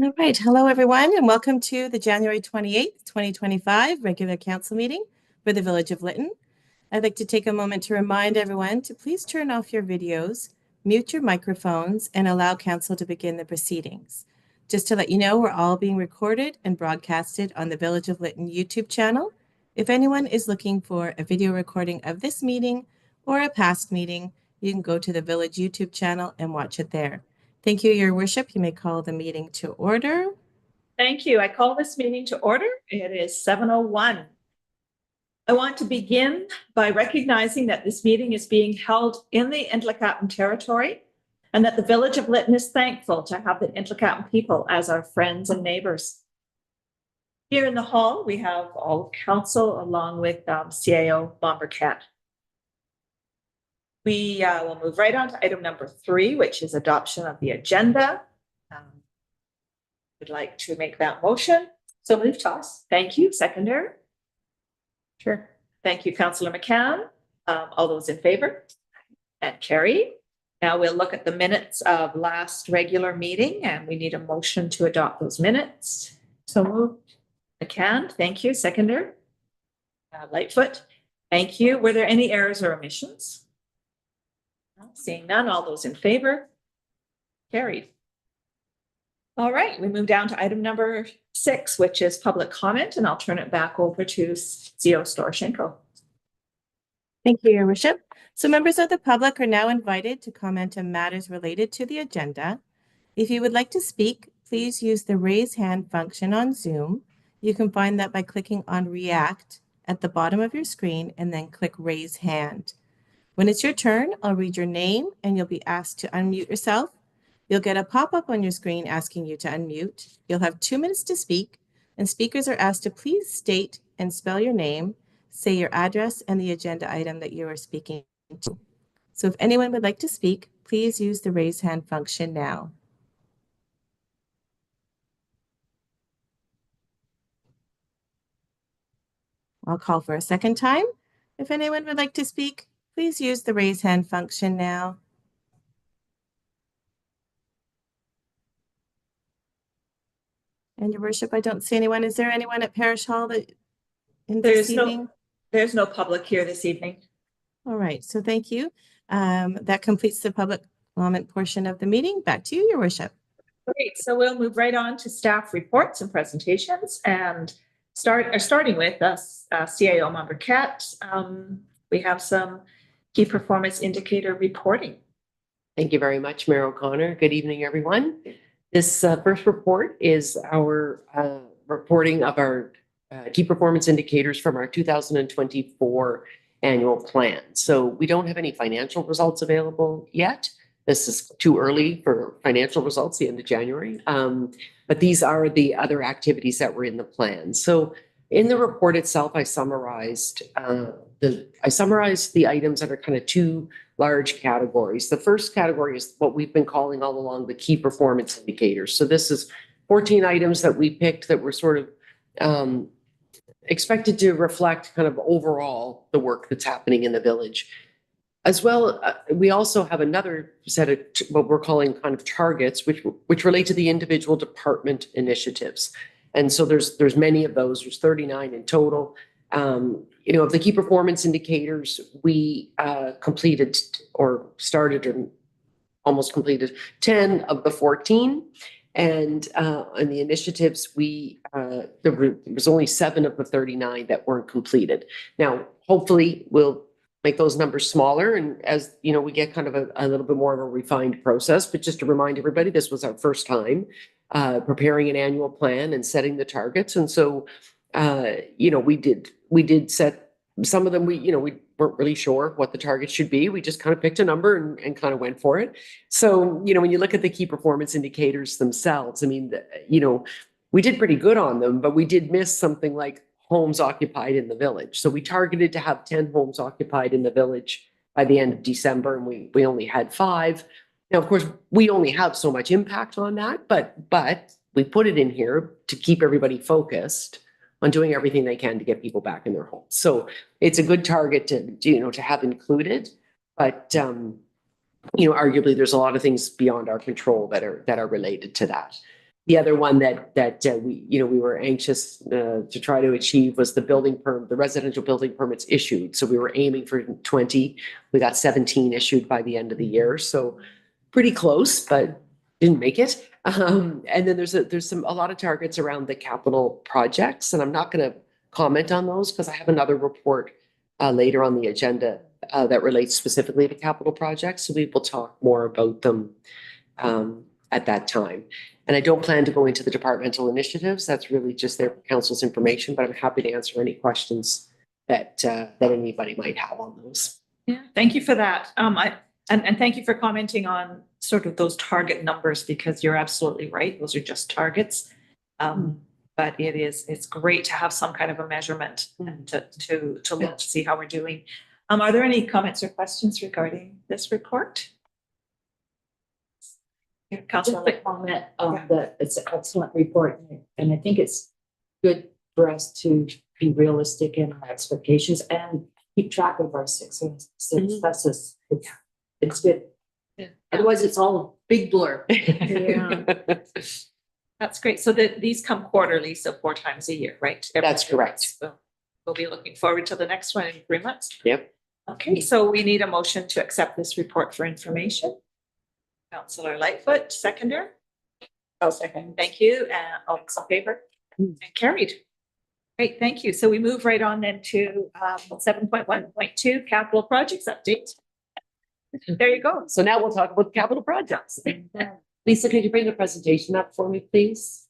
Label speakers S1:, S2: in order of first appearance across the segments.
S1: All right. Hello, everyone, and welcome to the January 28th, 2025 regular council meeting for the Village of Lytton. I'd like to take a moment to remind everyone to please turn off your videos, mute your microphones, and allow council to begin the proceedings. Just to let you know, we're all being recorded and broadcasted on the Village of Lytton YouTube channel. If anyone is looking for a video recording of this meeting or a past meeting, you can go to the Village YouTube channel and watch it there. Thank you, Your Worship. You may call the meeting to order.
S2: Thank you. I call this meeting to order. It is 7:01. I want to begin by recognizing that this meeting is being held in the Intlekatlan territory and that the Village of Lytton is thankful to have the Intlekatlan people as our friends and neighbors. Here in the hall, we have all of council along with CAO Bombercat. We will move right on to item number 3, which is adoption of the agenda. Would like to make that motion. So move, Toss. Thank you. Seconder. Sure. Thank you, Councillor McCann. All those in favor? And carry. Now we'll look at the minutes of last regular meeting and we need a motion to adopt those minutes. So moved. McCann. Thank you. Seconder. Lightfoot. Thank you. Were there any errors or omissions? Seeing none, all those in favor? Carried. All right, we move down to item number 6, which is public comment, and I'll turn it back over to CEO Storoshenko.
S1: Thank you, Your Worship. So members of the public are now invited to comment on matters related to the agenda. If you would like to speak, please use the raise hand function on Zoom. You can find that by clicking on React at the bottom of your screen and then click Raise Hand. When it's your turn, I'll read your name and you'll be asked to unmute yourself. You'll get a pop-up on your screen asking you to unmute. You'll have 2 minutes to speak, and speakers are asked to please state and spell your name, say your address, and the agenda item that you are speaking to. So if anyone would like to speak, please use the raise hand function now. I'll call for a second time. If anyone would like to speak, please use the raise hand function now. And Your Worship, I don't see anyone. Is there anyone at Parish Hall that
S2: There's no public here this evening.
S1: All right, so thank you. That completes the public comment portion of the meeting. Back to you, Your Worship.
S2: Great, so we'll move right on to staff reports and presentations and starting with us, CAO Bombercat. We have some key performance indicator reporting.
S3: Thank you very much, Mayor O'Connor. Good evening, everyone. This first report is our reporting of our key performance indicators from our 2024 annual plan. So we don't have any financial results available yet. This is too early for financial results, the end of January. But these are the other activities that were in the plan. So in the report itself, I summarized the items that are kind of 2 large categories. The first category is what we've been calling all along the key performance indicators. So this is 14 items that we picked that were sort of expected to reflect kind of overall the work that's happening in the village. As well, we also have another set of what we're calling kind of targets, which relate to the individual department initiatives. And so there's many of those. There's 39 in total. Of the key performance indicators, we completed or started or almost completed 10 of the 14. And on the initiatives, there was only 7 of the 39 that weren't completed. Now, hopefully we'll make those numbers smaller. And as you know, we get kind of a little bit more of a refined process, but just to remind everybody, this was our first time preparing an annual plan and setting the targets. And so, we did set some of them. We weren't really sure what the target should be. We just kind of picked a number and kind of went for it. So, when you look at the key performance indicators themselves, I mean, we did pretty good on them, but we did miss something like homes occupied in the village. So we targeted to have 10 homes occupied in the village by the end of December, and we only had 5. Now, of course, we only have so much impact on that, but we put it in here to keep everybody focused on doing everything they can to get people back in their homes. So it's a good target to have included, but arguably there's a lot of things beyond our control that are related to that. The other one that we were anxious to try to achieve was the residential building permits issued. So we were aiming for 20. We got 17 issued by the end of the year. So pretty close, but didn't make it. And then there's a lot of targets around the capital projects, and I'm not going to comment on those because I have another report later on the agenda that relates specifically to capital projects. So we will talk more about them at that time. And I don't plan to go into the departmental initiatives. That's really just their council's information, but I'm happy to answer any questions that anybody might have on those.
S2: Yeah, thank you for that. And thank you for commenting on sort of those target numbers, because you're absolutely right. Those are just targets. But it's great to have some kind of a measurement and to look to see how we're doing. Are there any comments or questions regarding this report?
S4: Just a comment that it's an excellent report, and I think it's good for us to be realistic in our expectations and keep track of our successes. It's good.
S2: Yeah.
S4: Otherwise, it's all a big blur.
S2: Yeah. That's great. So these come quarterly, so 4 times a year, right?
S3: That's correct.
S2: So we'll be looking forward to the next one in 3 months.
S3: Yep.
S2: Okay, so we need a motion to accept this report for information. Councillor Lightfoot, seconder.
S4: Oh, second.
S2: Thank you. And all those in favor? And carried. Great, thank you. So we move right on then to 7.1.2 capital projects update. There you go.
S3: So now we'll talk about capital projects. Lisa, could you bring the presentation up for me, please?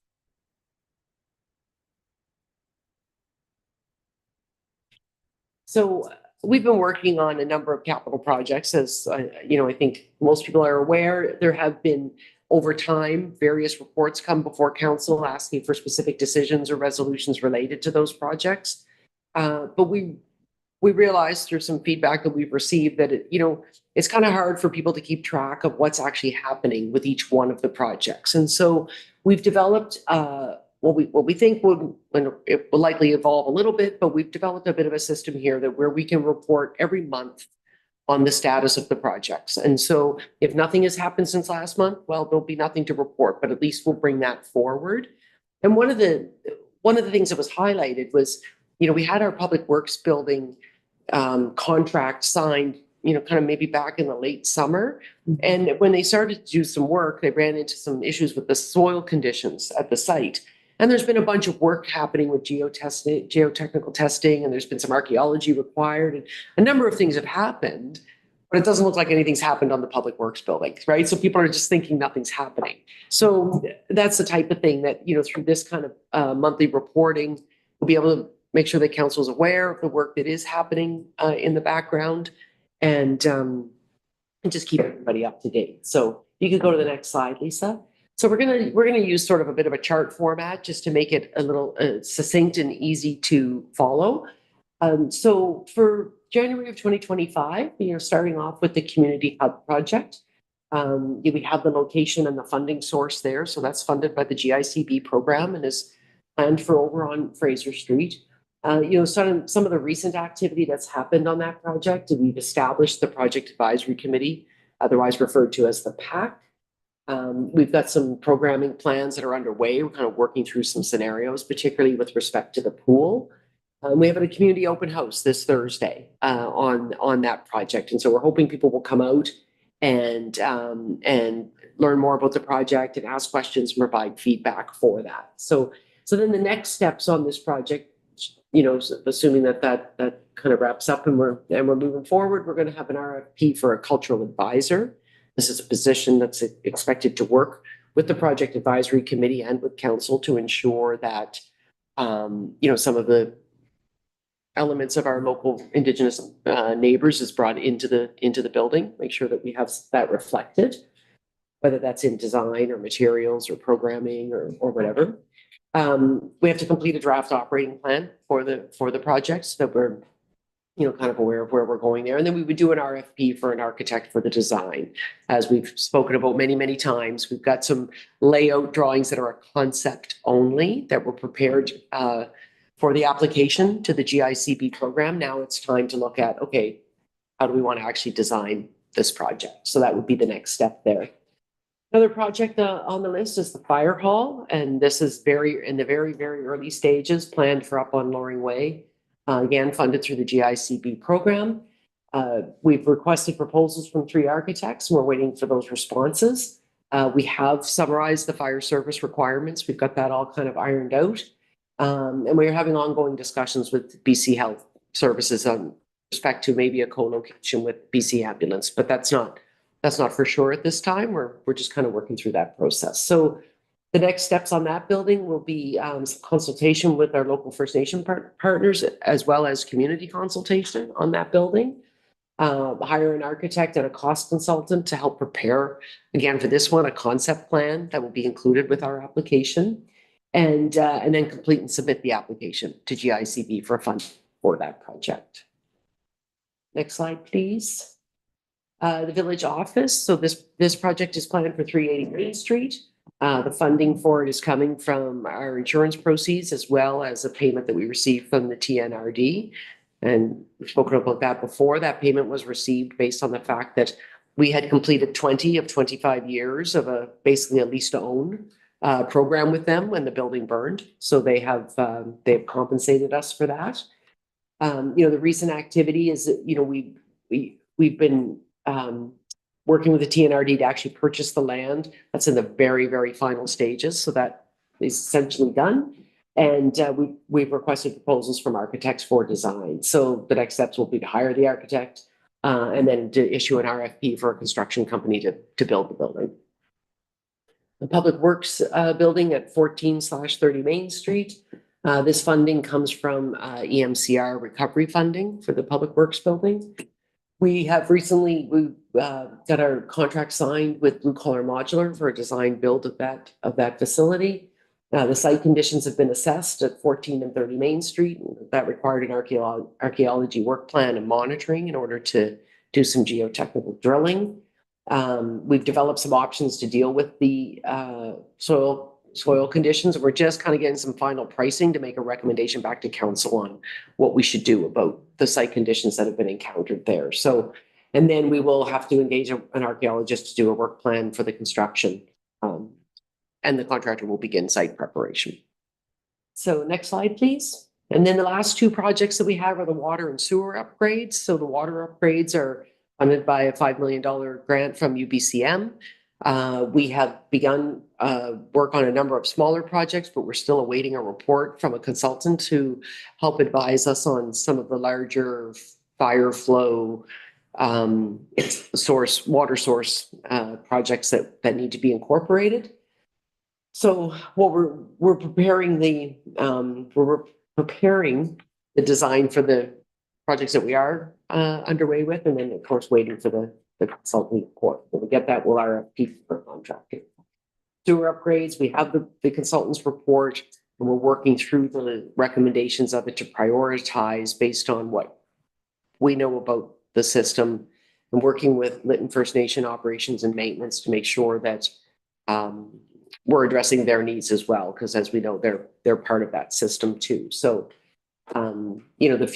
S3: So we've been working on a number of capital projects, as I think most people are aware. There have been, over time, various reports come before council asking for specific decisions or resolutions related to those projects. But we realized through some feedback that we've received that it's kind of hard for people to keep track of what's actually happening with each one of the projects. And so we've developed what we think it will likely evolve a little bit, but we've developed a bit of a system here where we can report every month on the status of the projects. And so if nothing has happened since last month, well, there'll be nothing to report, but at least we'll bring that forward. And one of the things that was highlighted was, we had our public works building contract signed, kind of maybe back in the late summer. And when they started to do some work, they ran into some issues with the soil conditions at the site. And there's been a bunch of work happening with geotechnical testing, and there's been some archaeology required, and a number of things have happened, but it doesn't look like anything's happened on the public works building, right? So people are just thinking nothing's happening. So that's the type of thing that, through this kind of monthly reporting, we'll be able to make sure that council is aware of the work that is happening in the background, and just keep everybody up to date. So you could go to the next slide, Lisa. So we're gonna use sort of a bit of a chart format just to make it a little succinct and easy to follow. So for January of 2025, starting off with the Community Hub project, we have the location and the funding source there. So that's funded by the GICB program and is planned for over on Fraser Street. Some of the recent activity that's happened on that project, we've established the Project Advisory Committee, otherwise referred to as the PAC. We've got some programming plans that are underway. We're kind of working through some scenarios, particularly with respect to the pool. We have a community open house this Thursday on that project. And so we're hoping people will come out and learn more about the project and ask questions and provide feedback for that. So then the next steps on this project, assuming that kind of wraps up and we're moving forward, we're going to have an RFP for a cultural advisor. This is a position that's expected to work with the Project Advisory Committee and with council to ensure that, some of the elements of our local Indigenous neighbors is brought into the building, make sure that we have that reflected, whether that's in design or materials or programming or whatever. We have to complete a draft operating plan for the projects that we're kind of aware of where we're going there. And then we would do an RFP for an architect for the design. As we've spoken about many, many times, we've got some layout drawings that are a concept only that were prepared for the application to the GICB program. Now it's time to look at, okay, how do we want to actually design this project? So that would be the next step there. Another project on the list is the fire hall, and this is in the very early stages, planned for up on Loring Way. Again, funded through the GICB program. We've requested proposals from 3 architects, and we're waiting for those responses. We have summarized the fire service requirements. We've got that all kind of ironed out. And we're having ongoing discussions with BC Health Services on respect to maybe a co-location with BC Ambulance, but that's not for sure at this time. We're just kind of working through that process. So the next steps on that building will be some consultation with our local First Nation partners, as well as community consultation on that building. Hire an architect and a cost consultant to help prepare, again, for this one, a concept plan that will be included with our application, and then complete and submit the application to GICB for funding for that project. Next slide, please. The village office. So this project is planned for 380 Main Street. The funding for it is coming from our insurance proceeds, as well as a payment that we received from the TNRD. And we've spoken about that before. That payment was received based on the fact that we had completed 20 of 25 years of basically a lease to own program with them when the building burned. So they've compensated us for that. The recent activity is that, we've been working with the TNRD to actually purchase the land. That's in the very final stages. So that is essentially done. And we've requested proposals from architects for design. So the next steps will be to hire the architect and then to issue an RFP for a construction company to build the building. The Public Works building at 14/30 Main Street. This funding comes from EMCR recovery funding for the Public Works building. We have recently got our contract signed with Blue Collar Modular for a design build of that facility. The site conditions have been assessed at 14 and 30 Main Street. That required an archaeology work plan and monitoring in order to do some geotechnical drilling. We've developed some options to deal with the soil conditions. We're just kind of getting some final pricing to make a recommendation back to council on what we should do about the site conditions that have been encountered there. So, and then we will have to engage an archaeologist to do a work plan for the construction. And the contractor will begin site preparation. So next slide, please. And then the last 2 projects that we have are the water and sewer upgrades. So the water upgrades are funded by a $5 million grant from UBCM. We have begun work on a number of smaller projects, but we're still awaiting a report from a consultant to help advise us on some of the larger fire flow water source projects that need to be incorporated. So what we're preparing the design for the projects that we are underway with, and then of course waiting for the consulting report. When we get that, we'll RFP for contracting. Sewer upgrades, we have the consultant's report, and we're working through the recommendations of it to prioritize based on what we know about the system, and working with Lytton First Nation operations and maintenance to make sure that we're addressing their needs as well, because as we know, they're part of that system too. So, the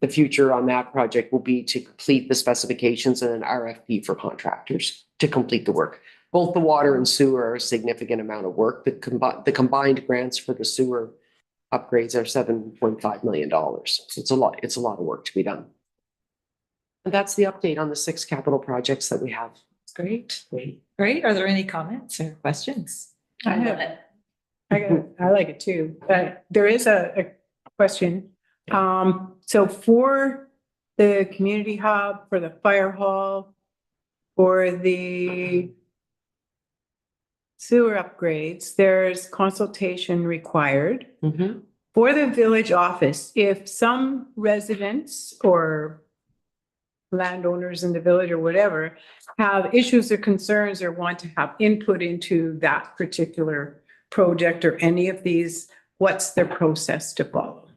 S3: future on that project will be to complete the specifications and an RFP for contractors to complete the work. Both the water and sewer are a significant amount of work. The combined grants for the sewer upgrades are $7.5 million. So it's a lot of work to be done. And that's the update on the 6 capital projects that we have.
S2: Great. Great. Are there any comments or questions?
S5: I like it too. There is a question. So for the community hub, for the fire hall, for the sewer upgrades, there's consultation required.
S3: Mm-hmm.
S5: For the village office, if some residents or landowners in the village or whatever have issues or concerns or want to have input into that particular project or any of these, what's their process to follow?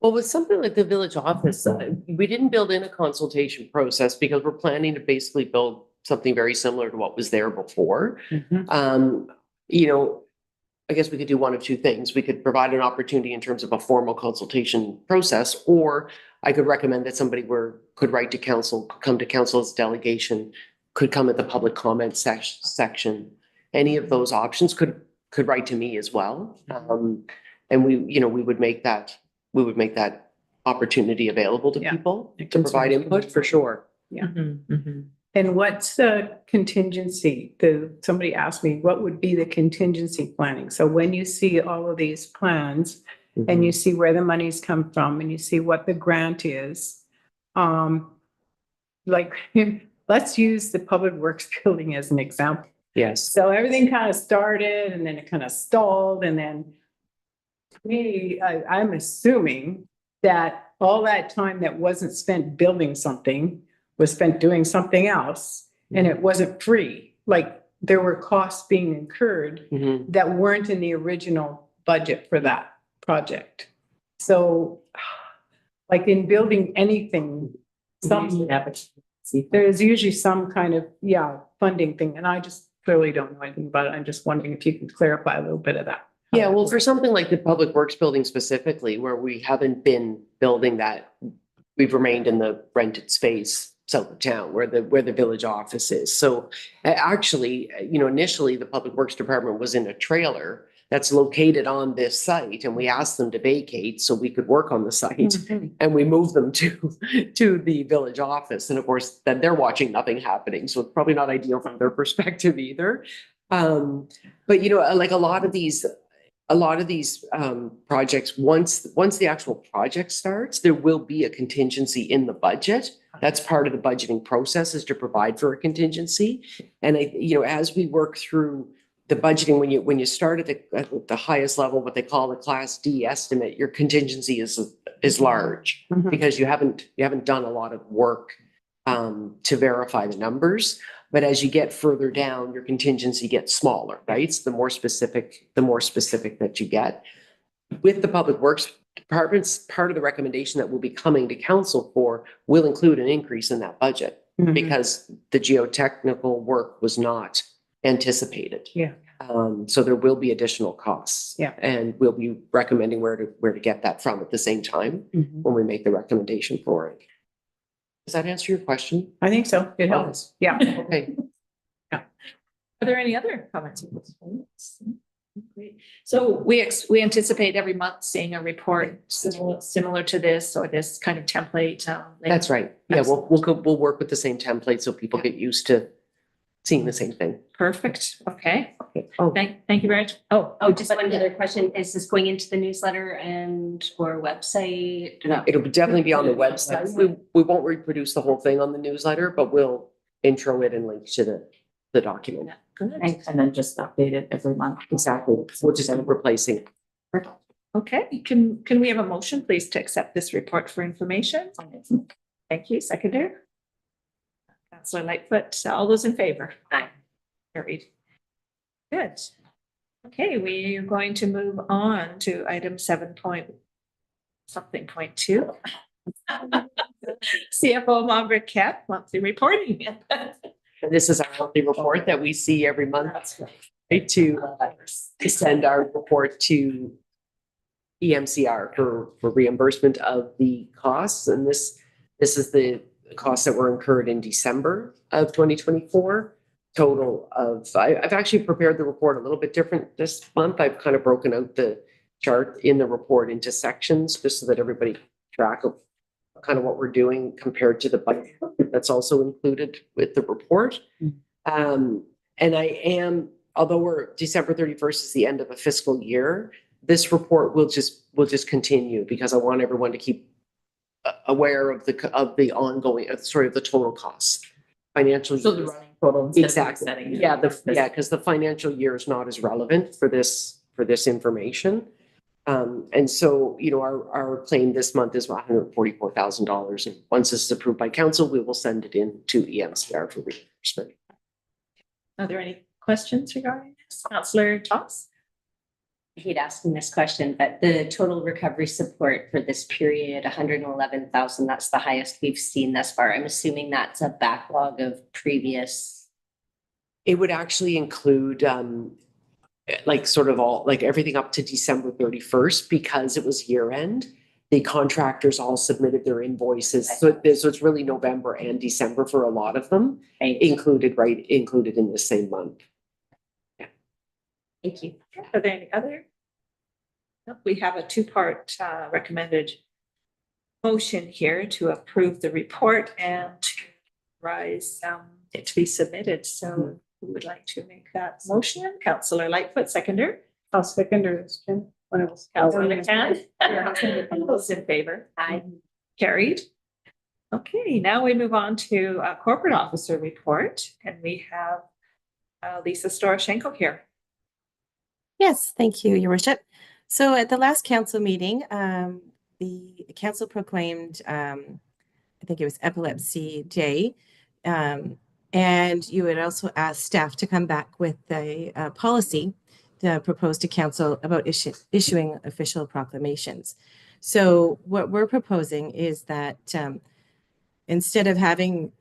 S3: Well, with something like the village office, we didn't build in a consultation process because we're planning to basically build something very similar to what was there before.
S5: Mm-hmm.
S3: I guess we could do one of 2 things. We could provide an opportunity in terms of a formal consultation process, or I could recommend that somebody could write to council, come to council's delegation, could come at the public comment section. Any of those options could write to me as well. And we would make that opportunity available to
S5: Yeah.
S3: people
S5: It
S3: to provide
S5: concerns
S3: input for sure.
S5: And what's the contingency? Somebody asked me, what would be the contingency planning? So when you see all of these plans and you see where the money's come from and you see what the grant is, like, let's use the Public Works building as an example.
S3: Yes.
S5: So everything kind of started and then it kind of stalled and then I'm assuming that all that time that wasn't spent building something was spent doing something else and it wasn't free. Like there were costs being incurred
S3: Mhm.
S5: that weren't in the original budget for that project. So like in building anything, there's usually some kind of, funding thing. And I just clearly don't know anything about it. I'm just wondering if you could clarify a little bit of that.
S3: Yeah, well, for something like the Public Works building specifically, where we haven't been building that, we've remained in the rented space south of town where the village office is. So actually, initially the Public Works Department was in a trailer that's located on this site, and we asked them to vacate so we could work on the site. And we moved them to the village office. And of course, then they're watching nothing happening. So it's probably not ideal from their perspective either. But like a lot of these projects, once the actual project starts, there will be a contingency in the budget. That's part of the budgeting process, is to provide for a contingency. And as we work through the budgeting, when you start at the highest level, what they call the Class D estimate, your contingency is large because you haven't done a lot of work to verify the numbers. But as you get further down, your contingency gets smaller, right? So the more specific that you get. With the Public Works Department's, part of the recommendation that we'll be coming to council for will include an increase in that budget because the geotechnical work was not anticipated.
S5: Yeah.
S3: So there will be additional costs.
S5: Yeah.
S3: And we'll be recommending where to get that from at the same time when we make the recommendation for it. Does that answer your question?
S5: I think so. It helps. Yeah.
S3: Okay.
S2: Are there any other comments? Great. So we anticipate every month seeing a report similar to this or this kind of template.
S3: That's right. Yeah, we'll work with the same template so people get used to seeing the same thing.
S2: Perfect. Okay.
S3: Oh,
S2: Thank you very much.
S6: Oh, just one other question. Is this going into the newsletter or website? No.
S3: it'll definitely be on the website. We won't reproduce the whole thing on the newsletter, but we'll intro it and link to the document.
S2: Good.
S4: And then just update it every month.
S3: Exactly. We'll just end up replacing.
S2: Okay. Can we have a motion, please, to accept this report for information? Thank you. Seconder. Councillor Lightfoot. All those in favor?
S6: Aye.
S2: Carried. Good. Okay, we are going to move on to item 7.2. CFO Margaret Kep, monthly reporting.
S3: This is our monthly report that we see every month, right, to send our report to EMCR for reimbursement of the costs. And this is the costs that were incurred in December of 2024. Total of, I've actually prepared the report a little bit different this month. I've kind of broken out the chart in the report into sections just so that everybody can track of kind of what we're doing compared to the budget that's also included with the report. And although December 31st is the end of a fiscal year, this report will just continue because I want everyone to keep aware of the ongoing, of the total costs. Financial.
S4: So the running total.
S3: Exactly. Yeah, because the financial year is not as relevant for this information. And so, our claim this month is $144,000. And once this is approved by council, we will send it in to EMCR for reimbursement.
S2: Are there any questions regarding this? Councillor Toss?
S6: I hate asking this question, but the total recovery support for this period, 111,000, that's the highest we've seen thus far. I'm assuming that's a backlog of previous.
S3: It would actually include everything up to December 31st because it was year end. the contractors all submitted their invoices. So it's really November and December for a lot of them, included in the same month.
S6: Thank you.
S2: Are there any other? No, we have a two-part recommended motion here to approve the report and to rise it to be submitted. So who would like to make that motion? Councillor Lightfoot, seconder.
S5: I'll second this, Jen. One of us.
S2: Councillor McCann. All those in favor?
S6: Aye.
S2: Carried. Okay, now we move on to a corporate officer report, and we have Lisa Storoshenko here.
S1: Yes, thank you, Your Worship. So at the last council meeting, the council proclaimed, I think it was Epilepsy Day, and you had also asked staff to come back with a policy proposed to council about issuing official proclamations. So what we're proposing is that instead of having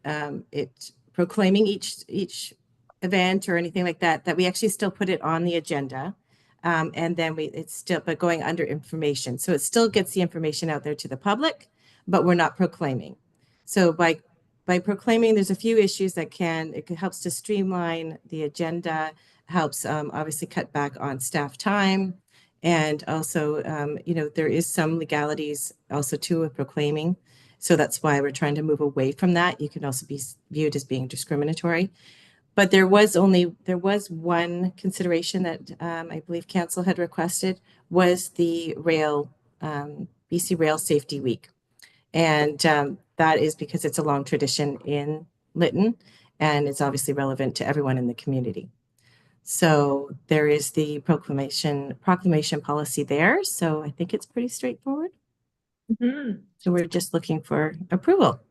S1: it proclaiming each event or anything like that, that we actually still put it on the agenda. And then it's still, but going under information. So it still gets the information out there to the public, but we're not proclaiming. So by proclaiming, there's a few issues that it helps to streamline the agenda, helps obviously cut back on staff time. And also, there is some legalities also too with proclaiming. So that's why we're trying to move away from that. You can also be viewed as being discriminatory. But there was one consideration that I believe council had requested was the BC Rail Safety Week. And that is because it's a long tradition in Lytton and it's obviously relevant to everyone in the community. So there is the proclamation policy there. So I think it's pretty straightforward.
S2: Mm-hmm. So
S1: we're just looking for approval.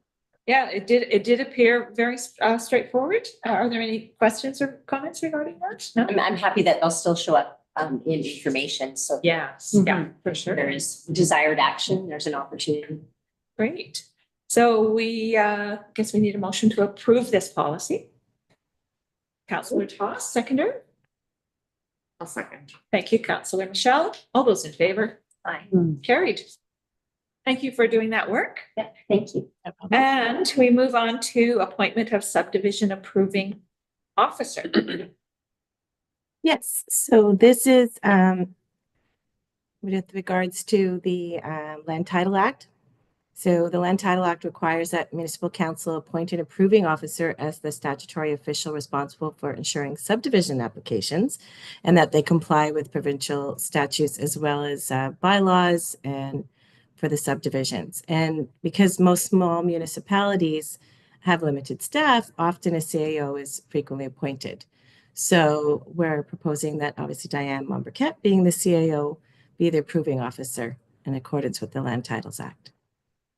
S2: Yeah, it did appear very straightforward. Are there any questions or comments regarding that? No?
S6: I'm happy that they'll still show up in information. So
S2: yes, yeah, for sure.
S6: There is desired action. There's an opportunity.
S2: Great. So we guess we need a motion to approve this policy. Councillor Toss, seconder.
S3: I'll second.
S2: Thank you, Councillor Michelle. All those in favor?
S6: Aye.
S2: Carried. Thank you for doing that work.
S6: Yeah, thank you.
S2: And we move on to appointment of subdivision approving officer.
S1: Yes, so this is with regards to the Land Title Act. So the Land Title Act requires that municipal council appoint an approving officer as the statutory official responsible for ensuring subdivision applications and that they comply with provincial statutes as well as bylaws and for the subdivisions. And because most small municipalities have limited staff, often a CAO is frequently appointed. So we're proposing that obviously Diane Momberquette, being the CAO, be the approving officer in accordance with the Land Titles Act.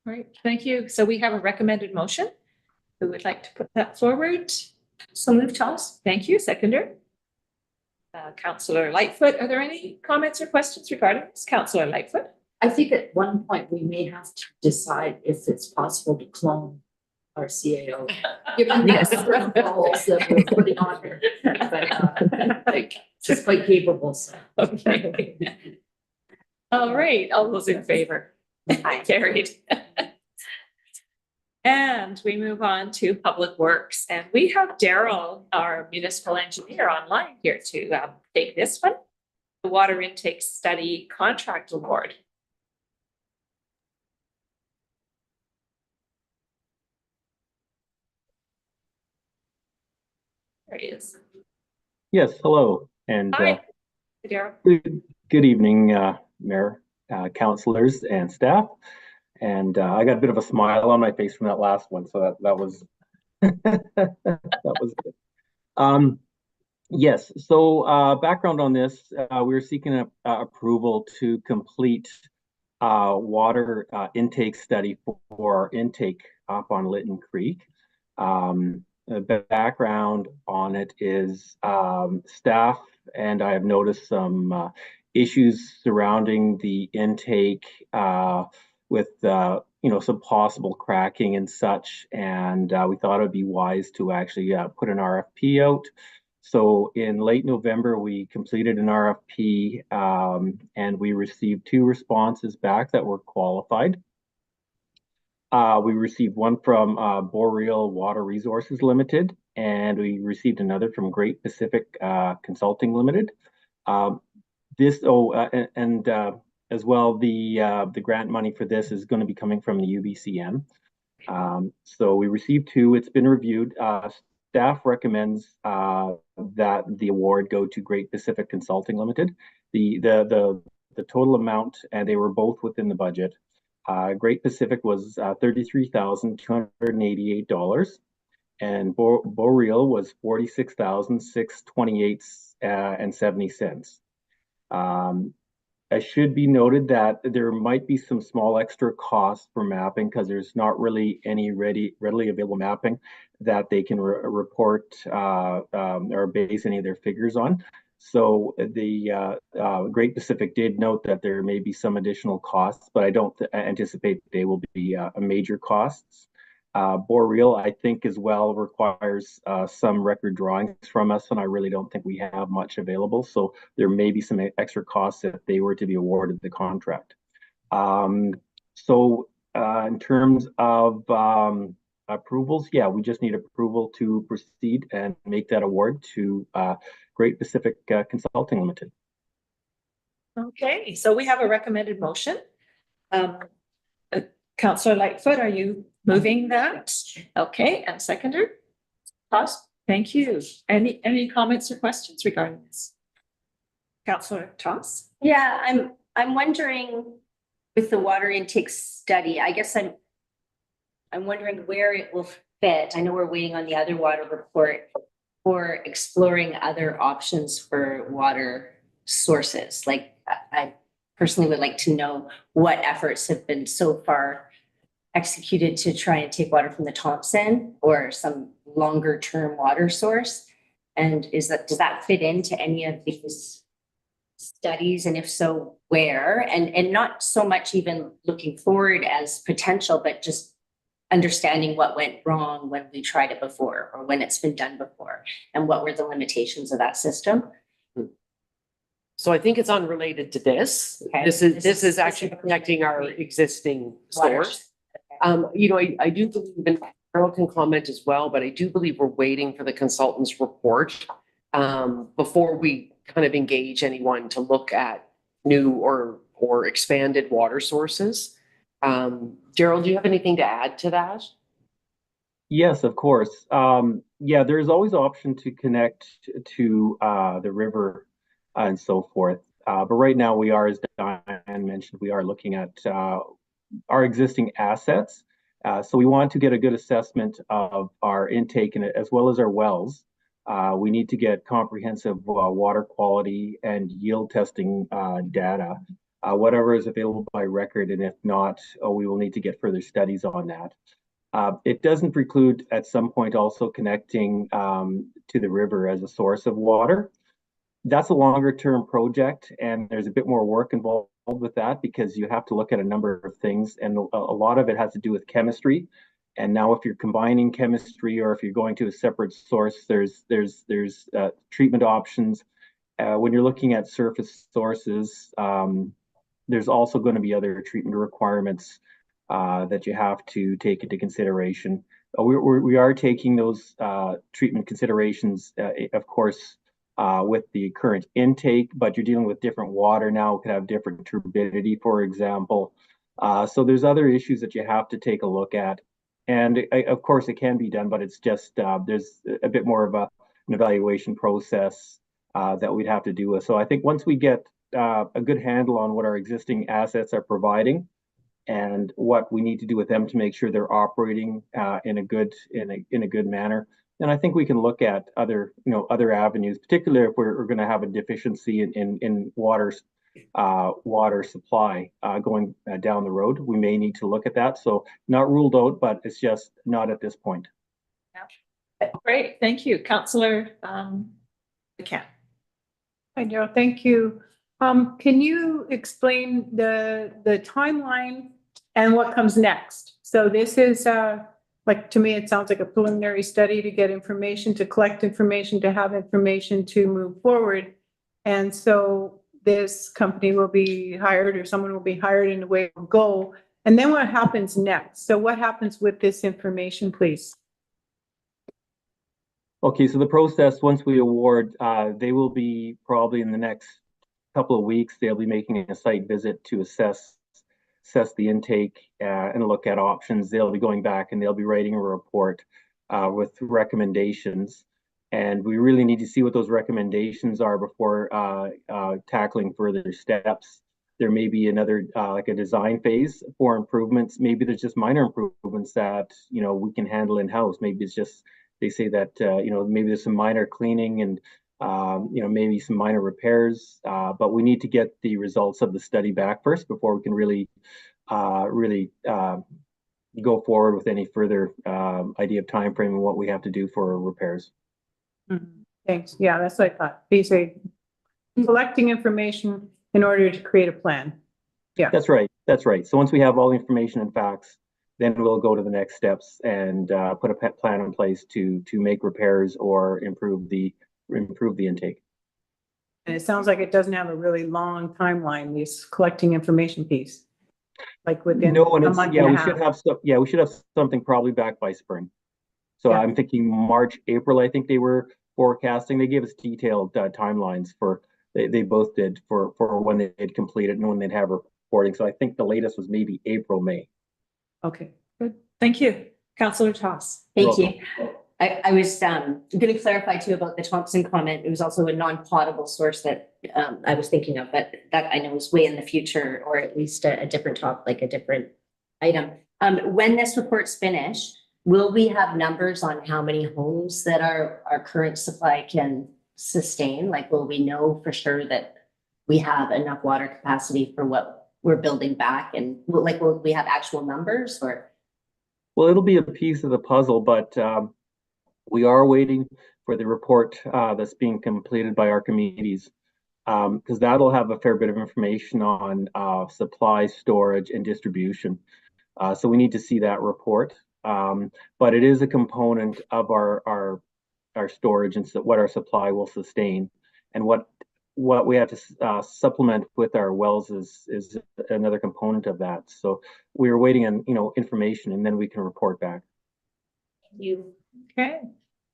S2: Right, thank you. So we have a recommended motion. Who would like to put that forward? So moved, Toss. Thank you, seconder. Councillor Lightfoot, are there any comments or questions regarding this? Councillor Lightfoot?
S4: I think at one point we may have to decide if it's possible to clone our CAO. Given the different roles that we're putting on her, but like she's quite capable. So.
S2: Okay. All right, all those in favor? Aye. Carried. And we move on to Public Works, and we have Daryl, our municipal engineer, online here to take this one, the water intake study contract award. There he is.
S7: Yes, hello, and
S2: Hi, Daryl.
S7: good evening, Mayor, councilors, and staff. And I got a bit of a smile on my face from that last one, so that was that was good. Yes, so background on this, we're seeking approval to complete water intake study for our intake up on Lytton Creek. The background on it is staff and I have noticed some issues surrounding the intake with some possible cracking and such, and we thought it would be wise to actually put an RFP out So in late November, we completed an RFP and we received 2 responses back that were qualified. We received one from Boreal Water Resources Limited, and we received another from Great Pacific Consulting Limited. As well, the grant money for this is going to be coming from the UBCM. So we received 2. It's been reviewed. Staff recommends that the award go to Great Pacific Consulting Limited. The total amount, and they were both within the budget. Great Pacific was $33,288, and Boreal was $46,628.70. It should be noted that there might be some small extra costs for mapping because there's not really any readily available mapping that they can report or base any of their figures on. So the Great Pacific did note that there may be some additional costs, but I don't anticipate they will be major costs. Boreal, I think, as well requires some record drawings from us, and I really don't think we have much available. So there may be some extra costs if they were to be awarded the contract. In terms of approvals, yeah, we just need approval to proceed and make that award to Great Pacific Consulting Limited.
S2: Okay, so we have a recommended motion. Councillor Lightfoot, are you moving that? Okay, and seconder? Toss, thank you. Any comments or questions regarding this? Councillor Toss?
S6: Yeah, I'm wondering with the water intake study, I guess I'm wondering where it will fit. I know we're waiting on the other water report for exploring other options for water sources. Like I personally would like to know what efforts have been so far executed to try and take water from the Thompson or some longer term water source. And does that fit into any of these studies? And if so, where? And not so much even looking forward as potential, but just understanding what went wrong when we tried it before or when it's been done before and what were the limitations of that system.
S3: So I think it's unrelated to this.
S6: Okay.
S3: This is actually protecting our existing source. I do believe, and Carol can comment as well, but I do believe we're waiting for the consultant's report before we kind of engage anyone to look at new or expanded water sources. Gerald, do you have anything to add to that?
S7: Yes, of course. Yeah, there's always option to connect to the river and so forth. But right now we are, as Diane mentioned, we are looking at our existing assets. So we want to get a good assessment of our intake and as well as our wells. We need to get comprehensive water quality and yield testing data, whatever is available by record. And if not, we will need to get further studies on that. It doesn't preclude at some point also connecting to the river as a source of water. That's a longer term project, and there's a bit more work involved with that because you have to look at a number of things, and a lot of it has to do with chemistry. And now if you're combining chemistry or if you're going to a separate source, there's treatment options. When you're looking at surface sources, there's also going to be other treatment requirements that you have to take into consideration. We are taking those treatment considerations, of course, with the current intake, but you're dealing with different water now. It could have different turbidity, for example. So there's other issues that you have to take a look at. And of course, it can be done, but it's just there's a bit more of an evaluation process that we'd have to do with. So I think once we get a good handle on what our existing assets are providing and what we need to do with them to make sure they're operating in a good manner, then I think we can look at other avenues, particularly if we're going to have a deficiency in water supply going down the road. We may need to look at that. So not ruled out, but it's just not at this point.
S2: Yeah. Great, thank you, Councillor McCann.
S5: Hi, Joe. Thank you. Can you explain the timeline and what comes next? So this is Like, to me, it sounds like a preliminary study to get information, to collect information, to have information to move forward. And so this company will be hired or someone will be hired and away will go. And then what happens next? So what happens with this information, please?
S7: Okay, so the process, once we award, they will be probably in the next couple of weeks, they'll be making a site visit to assess the intake and look at options. They'll be going back and they'll be writing a report with recommendations. And we really need to see what those recommendations are before tackling further steps. There may be another like a design phase for improvements. Maybe there's just minor improvements that we can handle in-house. Maybe it's just they say that maybe there's some minor cleaning and maybe some minor repairs, but we need to get the results of the study back first before we can really go forward with any further idea of time frame and what we have to do for repairs.
S5: Thanks. Yeah, that's what I thought. Basically, collecting information in order to create a plan. Yeah.
S7: That's right. That's right. So once we have all the information and facts, then we'll go to the next steps and put a plan in place to make repairs or improve the intake.
S5: And it sounds like it doesn't have a really long timeline, this collecting information piece. Like within
S7: No, and
S5: a
S7: it's,
S5: month
S7: yeah,
S5: and a
S7: we
S5: half.
S7: should have we should have something probably back by spring. So
S5: Yeah.
S7: I'm thinking March, April, I think they were forecasting. They gave us detailed timelines for, they both did for when they had completed and when they'd have reporting. So I think the latest was maybe April, May.
S2: Okay, good. Thank you. Councillor Toss.
S6: Thank you. I was going to clarify too about the Thompson comment. It was also a non-potable source that I was thinking of, but that I know is way in the future, or at least a different top, like a different item. When this report's finished, will we have numbers on how many homes that our current supply can sustain? Like, will we know for sure that we have enough water capacity for what we're building back? And will we have actual numbers or?
S7: Well, it'll be a piece of the puzzle, but we are waiting for the report that's being completed by our committees, because that'll have a fair bit of information on supply, storage, and distribution. So we need to see that report. But it is a component of our storage and what our supply will sustain, and what we have to supplement with our wells is another component of that. So we're waiting on information, and then we can report back.
S2: You okay?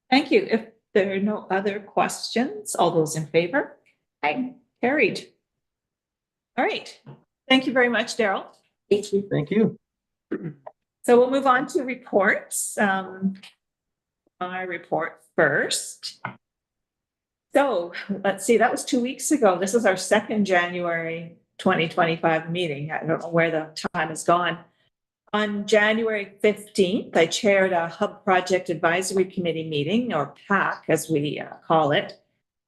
S2: Thank you. If there are no other questions, all those in favor?
S6: Aye.
S2: Carried. All right. Thank you very much, Daryl.
S6: Thank you.
S7: Thank you.
S2: So we'll move on to reports. My report first. So let's see, that was 2 weeks ago. This is our second January 2025 meeting. I don't know where the time has gone. On January 15th, I chaired a Hub Project Advisory Committee meeting, or PAC as we call it.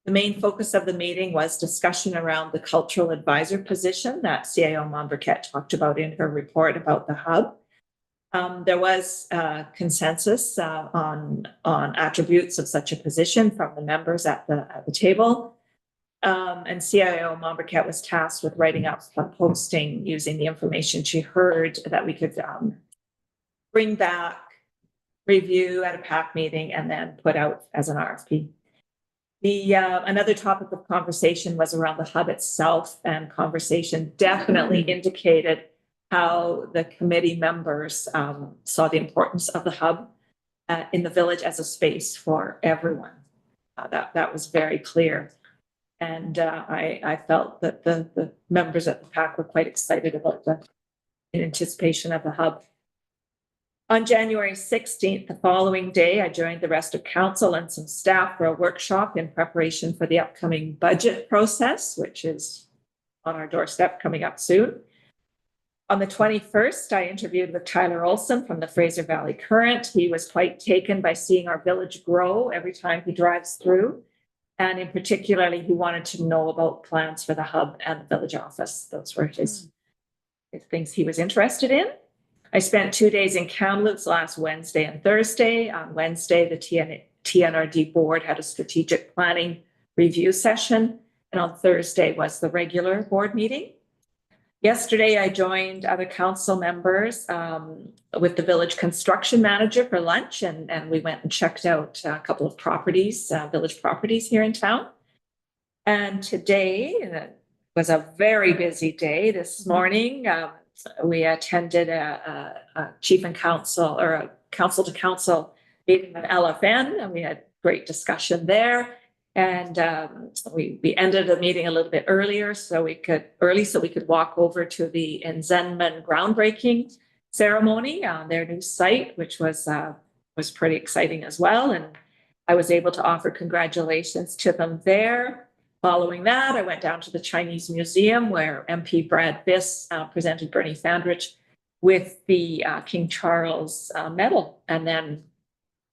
S2: The main focus of the meeting was discussion around the cultural advisor position that CIO Momberket talked about in her report about the Hub. There was consensus on attributes of such a position from the members at the table. And CIO Momberket was tasked with writing up a posting using the information she heard that we could bring back, review at a PAC meeting, and then put out as an RFP. Another topic of conversation was around the Hub itself, and conversation definitely indicated how the committee members saw the importance of the Hub in the village as a space for everyone. That was very clear. And I felt that the members at the PAC were quite excited about in anticipation of the Hub. On January 16th, the following day, I joined the rest of council and some staff for a workshop in preparation for the upcoming budget process, which is on our doorstep coming up soon. On the 21st, I interviewed with Tyler Olson from the Fraser Valley Current. He was quite taken by seeing our village grow every time he drives through. And in particularly, he wanted to know about plans for the Hub and the village office. Those were his things he was interested in. I spent 2 days in Kamloops last Wednesday and Thursday. On Wednesday, the TNRD board had a strategic planning review session. And on Thursday was the regular board meeting. Yesterday, I joined other council members with the village construction manager for lunch, and we went and checked out a couple of properties, village properties here in town. And today was a very busy day. This morning, we attended a chief and council or a council to council meeting with LFN, and we had great discussion there. And we ended the meeting a little bit earlier so we could walk over to the Enzenman groundbreaking ceremony on their new site, which was pretty exciting as well. And I was able to offer congratulations to them there. Following that, I went down to the Chinese Museum where MP Brad Biss presented Bernie Fandrich with the King Charles medal, and then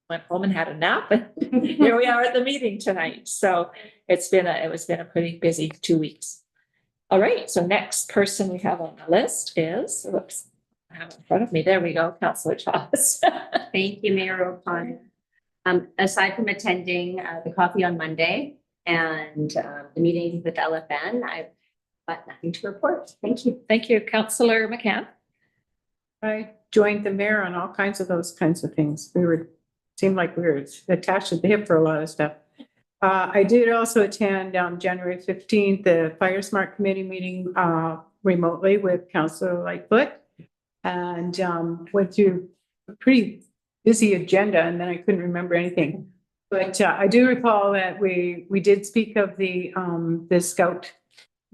S2: went home and had a nap. And here we are at the meeting tonight. So it was been a pretty busy 2 weeks. All right. So next person we have on the list is, whoops, I have it in front of me. There we go, Councillor Thomas.
S6: Thank you, Mayor O'Connor. Aside from attending the coffee on Monday and the meeting with LFN, I've got nothing to report. Thank you.
S2: Thank you, Councillor McCann.
S5: I joined the mayor on all kinds of those kinds of things. Seemed like we were attached at the hip for a lot of stuff. I did also attend January 15th, the Fire Smart Committee meeting remotely with Councillor Lightfoot, and went through a pretty busy agenda, and then I couldn't remember anything. But I do recall that we did speak of the scout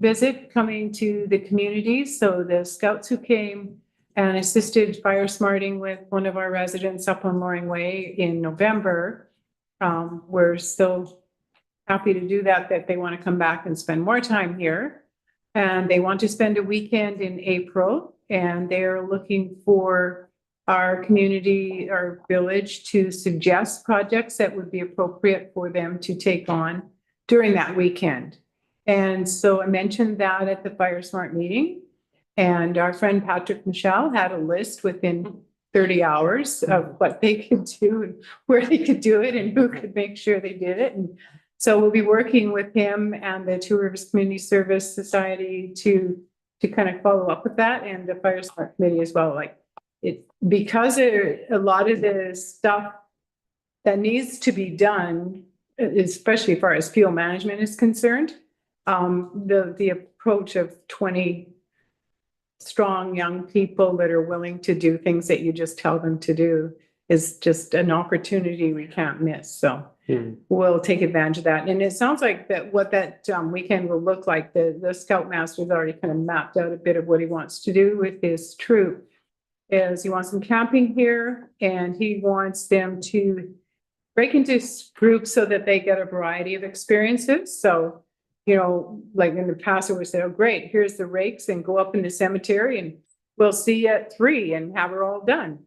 S5: visit coming to the community. So the scouts who came and assisted fire smarting with one of our residents up on Loring Way in November. We're still happy to do that they want to come back and spend more time here. And they want to spend a weekend in April, and they're looking for our community, our village, to suggest projects that would be appropriate for them to take on during that weekend. And so I mentioned that at the Fire Smart meeting. And our friend Patrick Michelle had a list within 30 hours of what they could do and where they could do it and who could make sure they did it. And so we'll be working with him and the Two Rivers Community Service Society to kind of follow up with that, and the Fire Smart Committee as well. Like it, because a lot of the stuff that needs to be done, especially as far as fuel management is concerned, the approach of 20 strong young people that are willing to do things that you just tell them to do is just an opportunity we can't miss. So we'll take advantage of that. And it sounds like that what that weekend will look like, the Scoutmaster's already kind of mapped out a bit of what he wants to do with his troop. Is he wants them camping here, and he wants them to break into groups so that they get a variety of experiences. So, you know, like in the past, it would say, oh, great, here's the rakes, and go up in the cemetery and we'll see you at 3 and have her all done.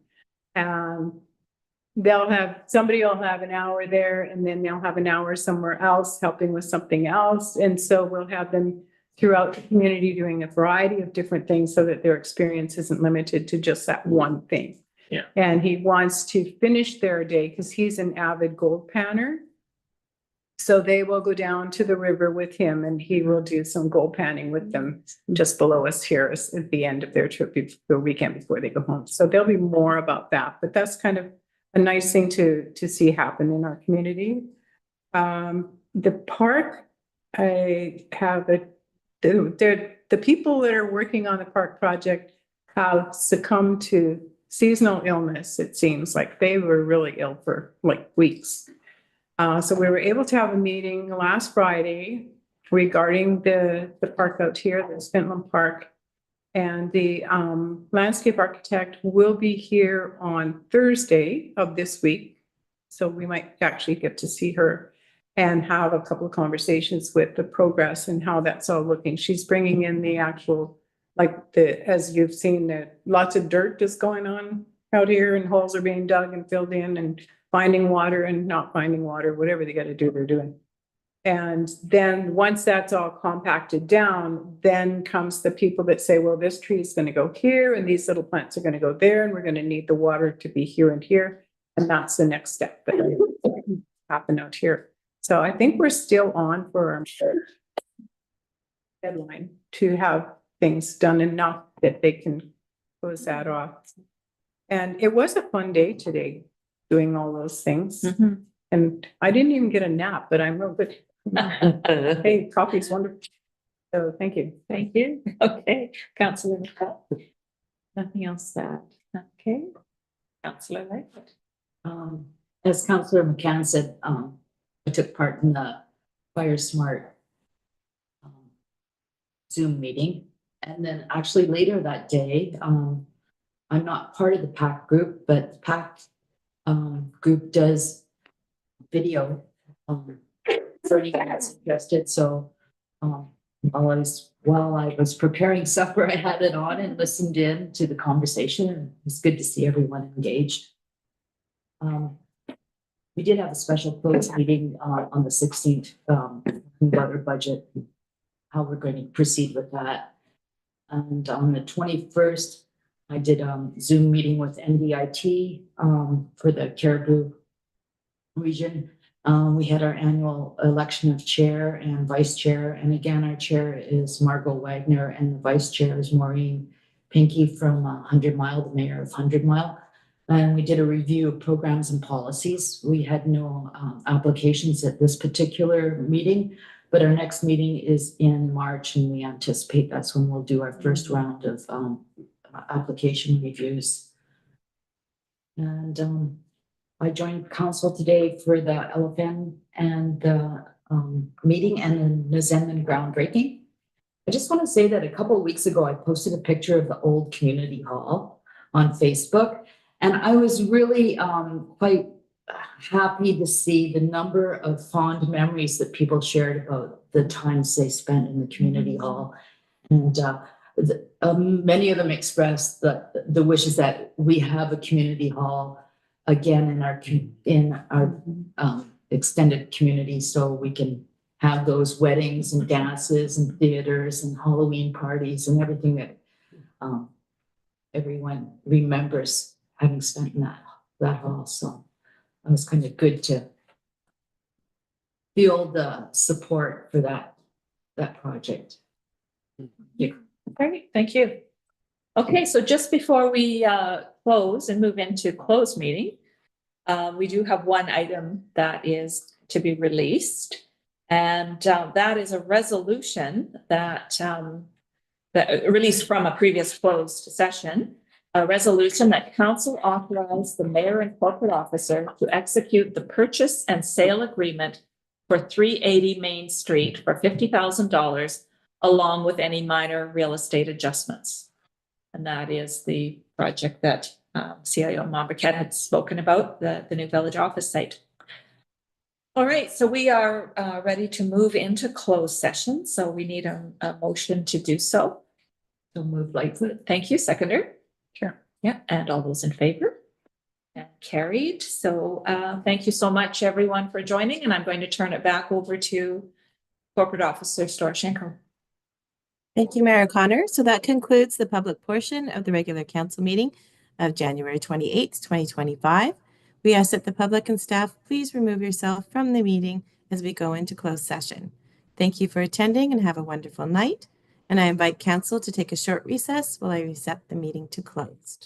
S5: Somebody will have an hour there, and then they'll have an hour somewhere else helping with something else. And so we'll have them throughout the community doing a variety of different things so that their experience isn't limited to just that one thing.
S2: Yeah.
S5: And he wants to finish their day because he's an avid gold panner. So they will go down to the river with him, and he will do some gold panning with them just below us here at the end of their trip, the weekend before they go home. So there'll be more about that, but that's kind of a nice thing to see happen in our community. The park, I have the people that are working on the park project have succumbed to seasonal illness. It seems like they were really ill for like weeks. So we were able to have a meeting last Friday regarding the park out here, the Spintland Park. And the landscape architect will be here on Thursday of this week. So we might actually get to see her and have a couple of conversations with the progress and how that's all looking. She's bringing in the actual, as you've seen, lots of dirt is going on out here, and holes are being dug and filled in, and finding water and not finding water, whatever they got to do, they're doing. And then once that's all compacted down, then comes the people that say, well, this tree is going to go here, and these little plants are going to go there, and we're going to need the water to be here and here. And that's the next step that happen out here. So I think we're still on for our deadline to have things done enough that they can close that off. And it was a fun day today, doing all those things.
S2: Mhm.
S5: And I didn't even get a nap, but I'm real good. Hey, coffee's wonderful. So thank you.
S2: Thank you. Okay, Councillor McCall. Nothing else that, okay. Councillor Lightfoot.
S4: As Councillor McCann said, I took part in the Fire Smart Zoom meeting. And then actually later that day, I'm not part of the PAC group, but the PAC group does video 30 minutes suggested. So while I was preparing supper, I had it on and listened in to the conversation. And it's good to see everyone engaged. We did have a special closed meeting on the 16th about our budget, how we're going to proceed with that. And on the 21st, I did a Zoom meeting with NDIT for the Cariboo region. We had our annual election of chair and vice chair. And again, our chair is Margot Wagner and the vice chair is Maureen Pinky from 100 Mile, the mayor of 100 Mile. And we did a review of programs and policies. We had no applications at this particular meeting, but our next meeting is in March and we anticipate that's when we'll do our first round of application reviews. And I joined council today for the LFN and the meeting and the Zenman groundbreaking. I just want to say that a couple of weeks ago, I posted a picture of the old community hall on Facebook. And I was really quite happy to see the number of fond memories that people shared about the times they spent in the community hall. And many of them expressed the wishes that we have a community hall again in our extended community, so we can have those weddings and dances and theaters and Halloween parties and everything that everyone remembers having spent in that hall. So it was kind of good to feel the support for that project.
S2: Great, thank you. Okay, so just before we close and move into closed meeting, we do have one item that is to be released. And that is a resolution that released from a previous closed session. A resolution that council authorized the mayor and corporate officer to execute the purchase and sale agreement for 380 Main Street for $50,000, along with any minor real estate adjustments. And that is the project that CIO Mombriquette had spoken about, the new village office site. All right, so we are ready to move into closed session. So we need a motion to do so.
S4: So move Lightfoot.
S2: Thank you, seconder.
S5: Sure.
S2: Yeah, and all those in favor? And carried. So thank you so much, everyone, for joining. And I'm going to turn it back over to Corporate Officer Storchenko.
S1: Thank you, Mayor Connor. So that concludes the public portion of the regular council meeting of January 28th, 2025. We ask that the public and staff please remove yourself from the meeting as we go into closed session. Thank you for attending and have a wonderful night. And I invite council to take a short recess while I reset the meeting to closed.